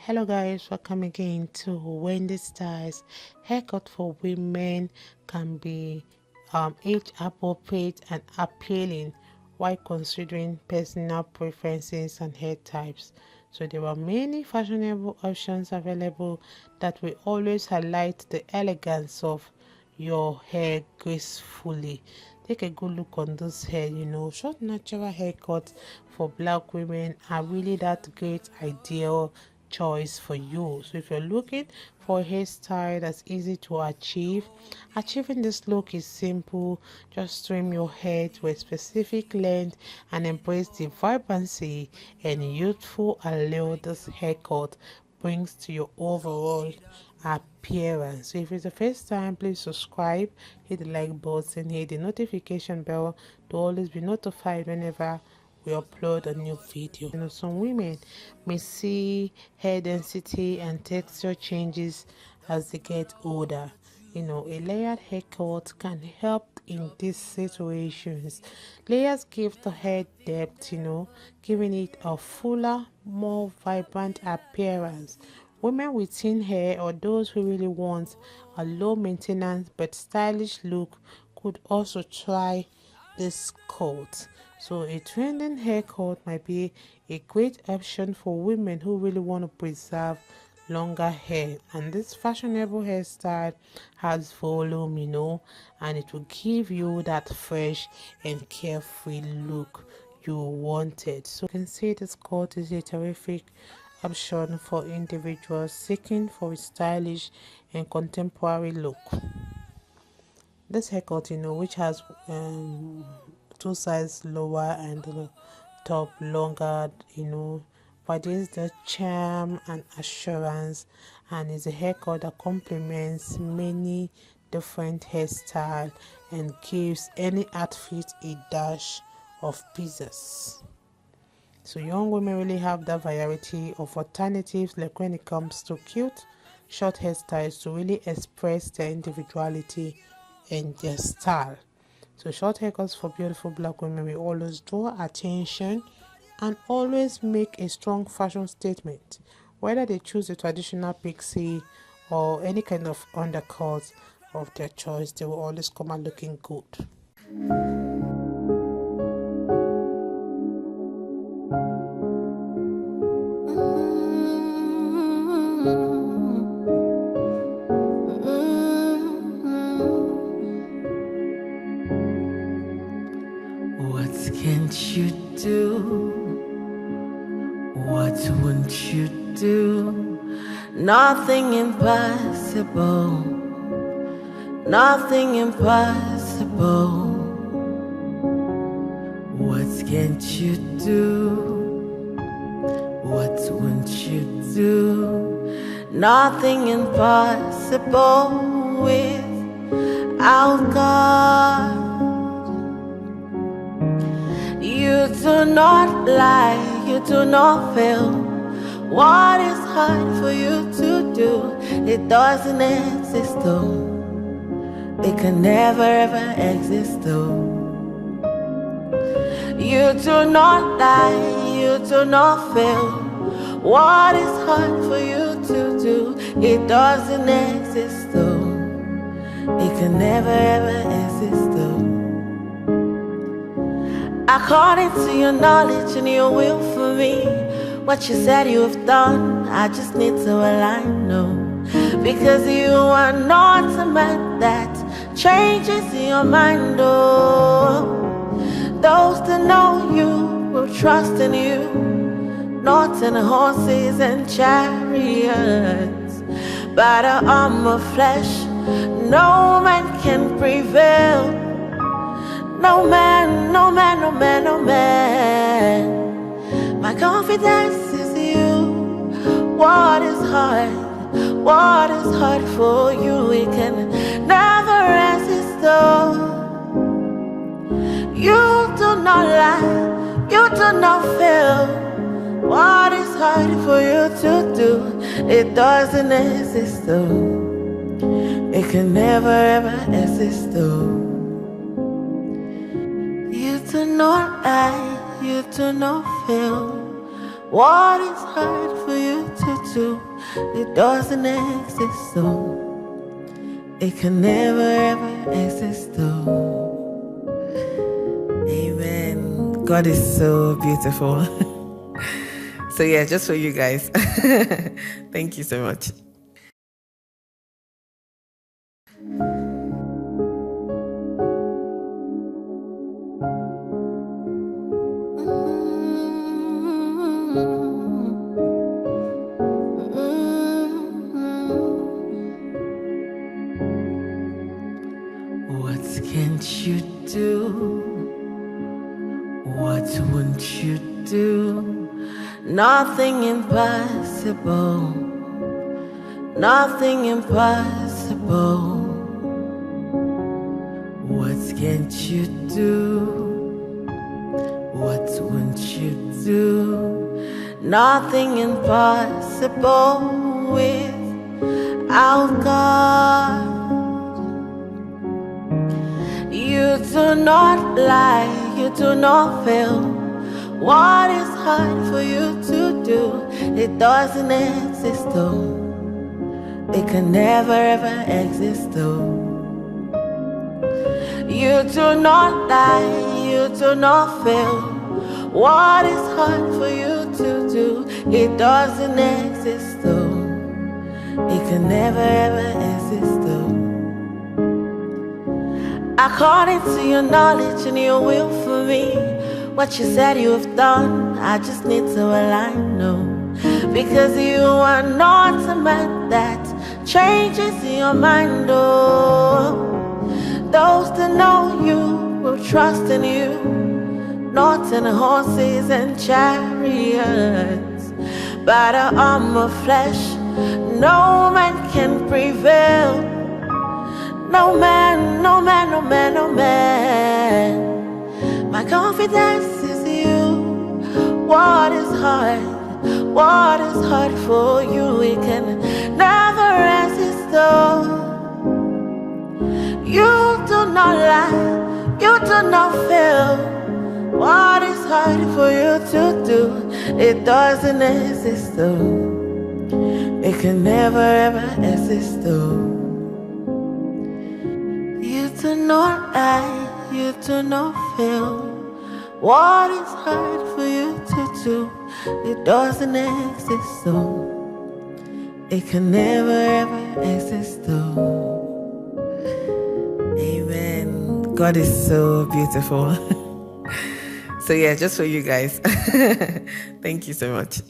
Hello guys, welcome again to Wendy Styles. Haircut for women can be age appropriate and appealing while considering personal preferences and hair types. So there are many fashionable options available that will always highlight the elegance of your hair gracefully. Take a good look on this hair. Short natural haircuts for black women are really that great ideal choice for you. So if you're looking for a hairstyle that's easy to achieve, achieving this look is simple. Just trim your hair to a specific length and embrace the vibrancy and youthful allure this haircut brings to your overall appearance. So if it's the first time, please subscribe, hit the like button, hit the notification bell to always be notified whenever we upload a new video. Some women may see hair density and texture changes as they get older. A layered haircut can help in these situations. Layers give the hair depth, giving it a fuller, more vibrant appearance. Women with thin hair or those who really want a low maintenance but stylish look could also try this cut. So a trending haircut might be a great option for women who really want to preserve longer hair, and this fashionable hairstyle has volume, and it will give you that fresh and carefree look you wanted. So you can see this cut is a terrific option for individuals seeking for a stylish and contemporary look. This haircut, which has two sides lower and the top longer, provides the charm and assurance, and is a haircut that complements many different hairstyles and gives any outfit a dash of pizzazz. So young women really have that variety of alternatives, like when it comes to cute short hairstyles, to really express their individuality and their style. So short haircuts for beautiful black women will always draw attention and always make a strong fashion statement. Whether they choose a traditional pixie or any kind of undercut of their choice, they will always come out looking good. Can't you do? What won't you do? Nothing impossible. Nothing impossible. What can't you do? What won't you do? Nothing impossible without God. You do not lie, you do not fail. What is hard for you to do? It doesn't exist though. It can never ever exist though. You do not lie, you do not fail. What is hard for you to do? It doesn't exist though. It can never ever exist though. According to your knowledge and your will for me, what you said you have done, I just need to align, no. Because you are not a man that changes your mind, oh. Those that know you will trust in you, not in horses and chariots. By the arm of flesh, no man can prevail. No man, no man, no man, no man. My confidence is you. What is hard? What is hard for you? We can never resist though. You do not lie, you do not fail. What is hard for you to do? It doesn't exist though. It can never ever exist though. You do not lie, you do not fail. What is hard for you to do? It doesn't exist though. It can never ever exist though. Amen. God is so beautiful. So yeah, just for you guys. Thank you so much. What can't you do? What won't you do? Nothing impossible. Nothing impossible. What can't you do? What won't you do? Nothing impossible without God. You do not lie, you do not fail. What is hard for you to do? It doesn't exist though. It can never ever exist though. You do not lie, you do not fail. What is hard for you to do? It doesn't exist though. It can never ever exist though. According to your knowledge and your will for me, what you said you have done, I just need to align, no. Because you are not a man that changes your mind, oh. Those that know you will trust in you, not in horses and chariots. By the arm of flesh, no man can prevail. No man, no man, no man, no man. My confidence is you. What is hard? What is hard for you? We can never resist though. You do not lie, you do not fail. What is hard for you to do? It doesn't exist though. It can never ever exist though. You do not lie, you do not fail. What is hard for you to do? It doesn't exist though. It can never ever exist though. Amen. God is so beautiful. So yeah, just for you guys. Thank you so much.